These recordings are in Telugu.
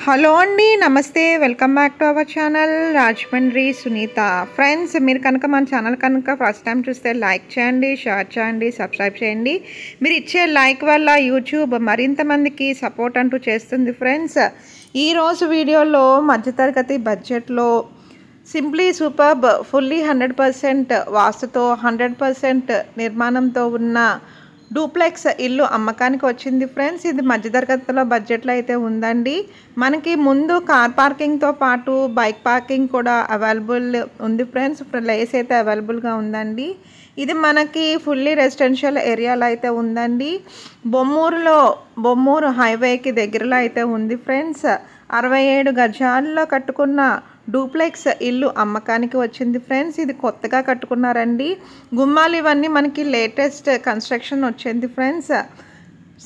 హలో అండి, నమస్తే. Welcome back to our channel Rajahmundry Sunitha. Friends, మీరు కనుక మన ఛానల్ కనుక ఫస్ట్ టైం చూస్తే లైక్ చేయండి, షేర్ చేయండి, సబ్స్క్రైబ్ చేయండి. మీరు ఇచ్చే లైక్ వల్ల యూట్యూబ్ మరింత మందికి సపోర్ట్ అంటూ చేస్తుంది. ఫ్రెండ్స్, ఈరోజు వీడియోలో మధ్యతరగతి బడ్జెట్లో సింప్లీ సూపర్బ్ ఫుల్లీ 100% వాస్తుతో 100% నిర్మాణంతో ఉన్న డూప్లెక్స్ ఇల్లు అమ్మకానికి వచ్చింది. ఫ్రెండ్స్, ఇది మధ్యతరగతిలో బడ్జెట్లో అయితే ఉందండి. మనకి ముందు కార్ పార్కింగ్తో పాటు బైక్ పార్కింగ్ కూడా అవైలబుల్ ఉంది. ఫ్రెండ్స్, ప్లేస్ అయితే అవైలబుల్గా ఉందండి. ఇది మనకి ఫుల్లీ రెసిడెన్షియల్ ఏరియాలో అయితే ఉందండి. బొమ్మూరు హైవేకి దగ్గరలో అయితే ఉంది. ఫ్రెండ్స్, 67 గజాల్లో కట్టుకున్న డూప్లెక్స్ ఇల్లు అమ్మకానికి వచ్చింది. ఫ్రెండ్స్, ఇది కొత్తగా కట్టుకున్నారండి. గుమ్మాలు ఇవన్నీ మనకి లేటెస్ట్ కన్స్ట్రక్షన్ వచ్చింది. ఫ్రెండ్స్,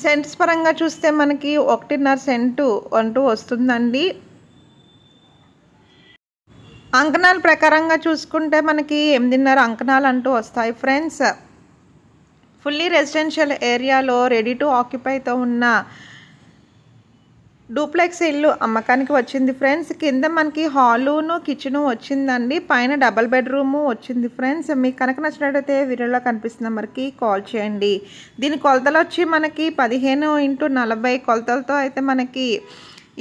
సెంట్స్ పరంగా చూస్తే మనకి 1.5 సెంటు అంటూ వస్తుందండి. అంకణాల ప్రకారంగా చూసుకుంటే మనకి 8.5 అంకణాలు అంటూ వస్తాయి. ఫ్రెండ్స్, ఫుల్లీ రెసిడెన్షియల్ ఏరియాలో రెడీ టు ఆక్యుపైతో ఉన్న డూప్లెక్స్ ఇల్లు అమ్మకానికి వచ్చింది. ఫ్రెండ్స్, కింద మనకి హాలును కిచెను వచ్చిందండి. పైన డబల్ బెడ్రూము వచ్చింది. ఫ్రెండ్స్, మీకు కనుక నచ్చినట్టయితే వీడియోలో కనిపిస్తున్న నెంబర్కి కాల్ చేయండి. దీని కొలతలు వచ్చి మనకి 15x40 కొలతలతో అయితే మనకి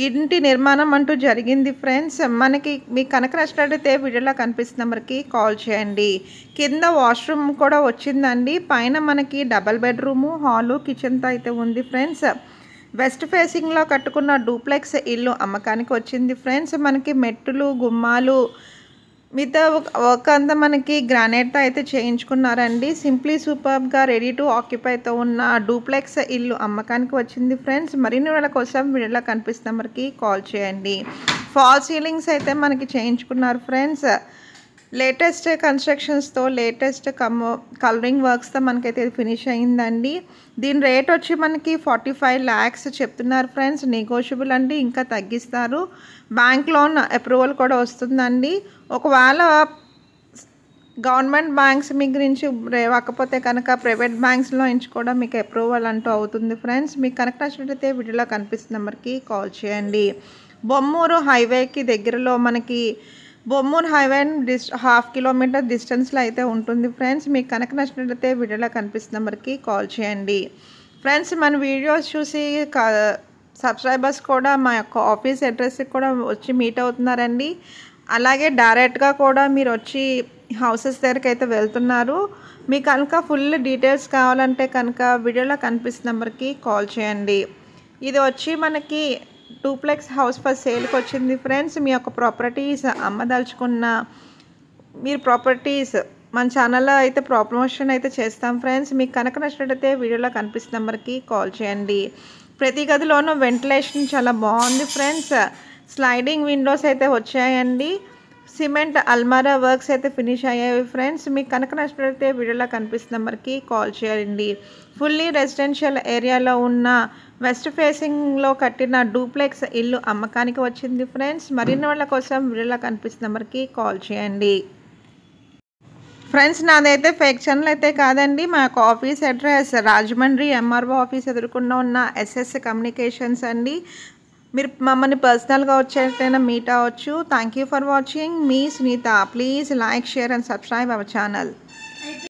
ఇంటి నిర్మాణం అంటూ జరిగింది. ఫ్రెండ్స్, మనకి మీకు కనుక నచ్చినట్టయితే వీడియోలో కనిపిస్తున్న నెంబర్కి కాల్ చేయండి. కింద వాష్రూమ్ కూడా వచ్చిందండి. పైన మనకి డబల్ బెడ్రూము, హాలు, కిచెన్తో అయితే ఉంది. ఫ్రెండ్స్, వెస్ట్ ఫేసింగ్లో కట్టుకున్న డూప్లెక్స్ ఇల్లు అమ్మకానికి వచ్చింది. ఫ్రెండ్స్, మనకి మెట్టులు, గుమ్మాలు మిగతా ఒక అంతా మనకి గ్రానైట్తో అయితే చేయించుకున్నారండి. సింప్లీ సూపర్గా రెడీ టు ఆక్యుపైతో ఉన్న డూప్లెక్స్ ఇల్లు అమ్మకానికి వచ్చింది. ఫ్రెండ్స్, మరిన్ని వాళ్ళ కోసం వీడియోలో కనిపిస్తున్న నెంబర్కి కాల్ చేయండి. ఫాల్ సీలింగ్స్ అయితే మనకి చేయించుకున్నారు. ఫ్రెండ్స్, లేటెస్ట్ కన్స్ట్రక్షన్స్తో లేటెస్ట్ కలరింగ్ వర్క్స్తో మనకైతే ఫినిష్ అయిందండి. దీని రేట్ వచ్చి మనకి 45 lakhs చెప్తున్నారు. ఫ్రెండ్స్, నెగోషియబుల్ అండి, ఇంకా తగ్గిస్తారు. బ్యాంక్ లోన్ అప్రూవల్ కూడా వస్తుందండి. ఒకవేళ గవర్నమెంట్ బ్యాంక్స్ మీ గురించి రాకపోతే కనుక ప్రైవేట్ బ్యాంక్స్లో ఎంచుకోవడం మీకు అప్రూవల్ అంటూ అవుతుంది. ఫ్రెండ్స్, మీకు కనుక నచ్చినట్లయితే వీడియోలో కనిపిస్తున్న నెంబర్కి కాల్ చేయండి. బొమ్మూరు హైవేకి దగ్గరలో మనకి బొమ్మూరు హైవే 1/2 కిలోమీటర్ డిస్టెన్స్లో అయితే ఉంటుంది. ఫ్రెండ్స్, మీకు కనుక నచ్చినట్లయితే వీడియోలో కనిపిస్తున్న నెంబర్కి కాల్ చేయండి. ఫ్రెండ్స్, మన వీడియోస్ చూసి సబ్స్క్రైబర్స్ కూడా మా యొక్క ఆఫీస్ అడ్రస్కి కూడా వచ్చి మీట్ అవుతున్నారండి. అలాగే డైరెక్ట్గా కూడా మీరు వచ్చి హౌసెస్ దగ్గరికి అయితే వెళ్తున్నారు. మీకు కనుక ఫుల్ డీటెయిల్స్ కావాలంటే కనుక వీడియోలో కనిపిస్తున్న నెంబర్కి కాల్ చేయండి. ఇది వచ్చి మనకి డూప్లెక్స్ హౌస్ ఫర్ సేల్కి వచ్చింది. ఫ్రెండ్స్, మీ యొక్క ప్రాపర్టీస్ అమ్మదలుచుకున్న మీరు ప్రాపర్టీస్ మన ఛానల్లో అయితే ప్రమోషన్ అయితే చేస్తాం. ఫ్రెండ్స్, మీకు కనుక నచ్చినట్టయితే వీడియోలో కనిపిస్తున్న నెంబర్కి కాల్ చేయండి. ప్రతి గదిలోనూ వెంటిలేషన్ చాలా బాగుంది. ఫ్రెండ్స్, స్లైడింగ్ విండోస్ అయితే వచ్చాయండి. సిమెంట్ అల్మారా వర్క్స్ అయితే ఫినిష్ అయ్యాయి. ఫ్రెండ్స్, మీకు కనుక నచ్చినట్లయితే వీడియోలో కనిపిస్తున్న నెంబర్కి కాల్ చేయండి. ఫుల్లీ రెసిడెన్షియల్ ఏరియాలో ఉన్న వెస్ట్ ఫేసింగ్లో కట్టిన డూప్లెక్స్ ఇల్లు అమ్మకానికి వచ్చింది. ఫ్రెండ్స్, మరిన్ని వాళ్ళ కోసం వీడియోలో కనిపిస్తున్న నెంబర్కి కాల్ చేయండి. ఫ్రెండ్స్, నాదైతే ఫేక్ ఛానల్ అయితే కాదండి. మా యొక్క office address Rajahmundry MRO office ఎదుర్కొన్న ఉన్న ఎస్ఎస్ కమ్యూనికేషన్స్ అండి. మీరు మమ్మల్ని పర్సనల్గా వచ్చేటైనా మీట్ అవ్వచ్చు. Thank you for watching. మీ Sunitha. Please like, share and subscribe our channel.